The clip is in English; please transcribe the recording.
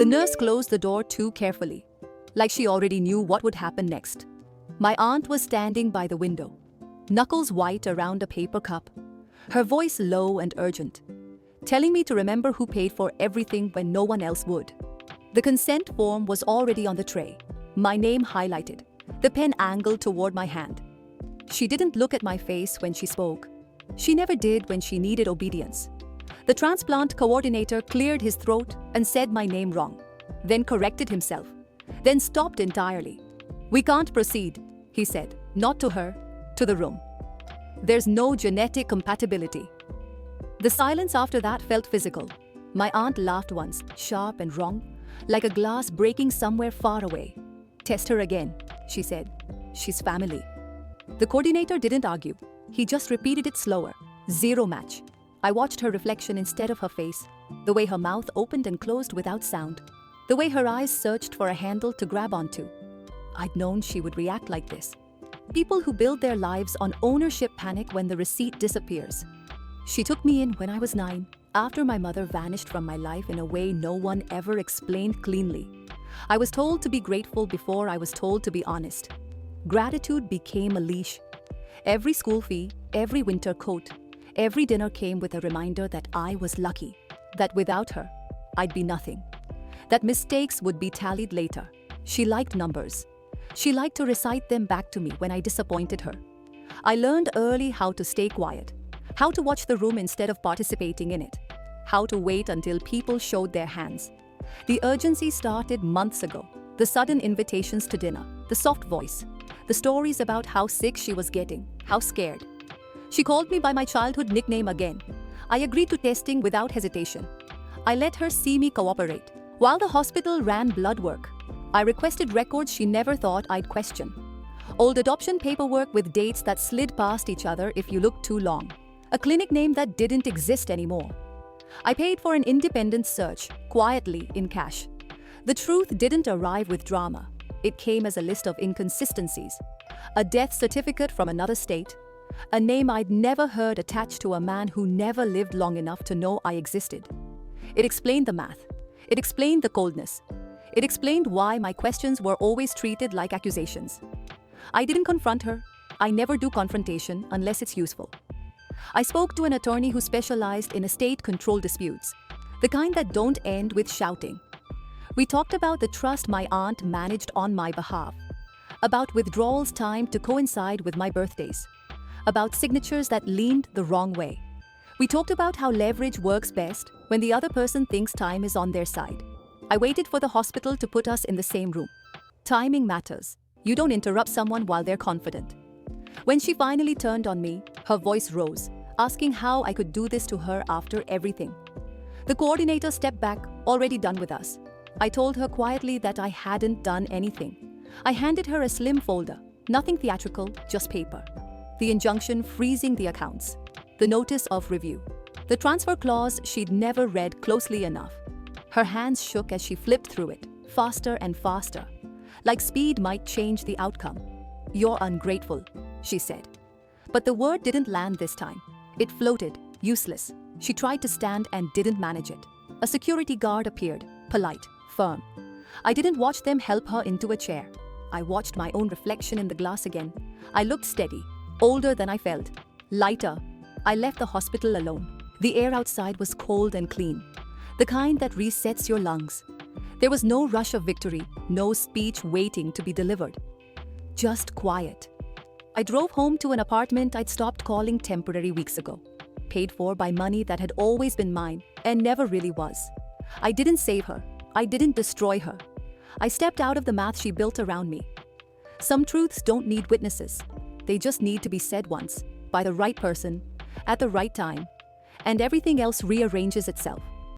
The nurse closed the door too carefully, like she already knew what would happen next. My aunt was standing by the window, knuckles white around a paper cup, her voice low and urgent, telling me to remember who paid for everything when no one else would. The consent form was already on the tray, my name highlighted, the pen angled toward my hand. She didn't look at my face when she spoke. She never did when she needed obedience. The transplant coordinator cleared his throat and said my name wrong, then corrected himself, then stopped entirely. "We can't proceed," he said, not to her, to the room. "There's no genetic compatibility." The silence after that felt physical. My aunt laughed once, sharp and wrong, like a glass breaking somewhere far away. "Test her again," she said. "She's family." The coordinator didn't argue. He just repeated it slower. Zero match. I watched her reflection instead of her face, the way her mouth opened and closed without sound, the way her eyes searched for a handle to grab onto. I'd known she would react like this. People who build their lives on ownership panic when the receipt disappears. She took me in when I was 9, after my mother vanished from my life in a way no one ever explained cleanly. I was told to be grateful before I was told to be honest. Gratitude became a leash. Every school fee, every winter coat, every dinner came with a reminder that I was lucky, that without her, I'd be nothing, that mistakes would be tallied later. She liked numbers. She liked to recite them back to me when I disappointed her. I learned early how to stay quiet, how to watch the room instead of participating in it, how to wait until people showed their hands. The urgency started months ago. The sudden invitations to dinner, the soft voice, the stories about how sick she was getting, how scared. She called me by my childhood nickname again. I agreed to testing without hesitation. I let her see me cooperate. While the hospital ran blood work, I requested records she never thought I'd question. Old adoption paperwork with dates that slid past each other if you looked too long. A clinic name that didn't exist anymore. I paid for an independent search, quietly in cash. The truth didn't arrive with drama. It came as a list of inconsistencies. A death certificate from another state. A name I'd never heard attached to a man who never lived long enough to know I existed. It explained the math. It explained the coldness. It explained why my questions were always treated like accusations. I didn't confront her. I never do confrontation unless it's useful. I spoke to an attorney who specialized in estate control disputes, the kind that don't end with shouting. We talked about the trust my aunt managed on my behalf, about withdrawals timed to coincide with my birthdays, about signatures that leaned the wrong way. We talked about how leverage works best when the other person thinks time is on their side. I waited for the hospital to put us in the same room. Timing matters. You don't interrupt someone while they're confident. When she finally turned on me, her voice rose, asking how I could do this to her after everything. The coordinator stepped back, already done with us. I told her quietly that I hadn't done anything. I handed her a slim folder, nothing theatrical, just paper. The injunction freezing the accounts, the notice of review, the transfer clause she'd never read closely enough. Her hands shook as she flipped through it, faster and faster, like speed might change the outcome. "You're ungrateful," she said. But the word didn't land this time. It floated, useless. She tried to stand and didn't manage it. A security guard appeared, polite, firm. I didn't watch them help her into a chair. I watched my own reflection in the glass again. I looked steady, older than I felt, lighter. I left the hospital alone. The air outside was cold and clean, the kind that resets your lungs. There was no rush of victory, no speech waiting to be delivered. Just quiet. I drove home to an apartment I'd stopped calling temporary weeks ago, paid for by money that had always been mine and never really was. I didn't save her. I didn't destroy her. I stepped out of the math she built around me. Some truths don't need witnesses. They just need to be said once, by the right person, at the right time, and everything else rearranges itself.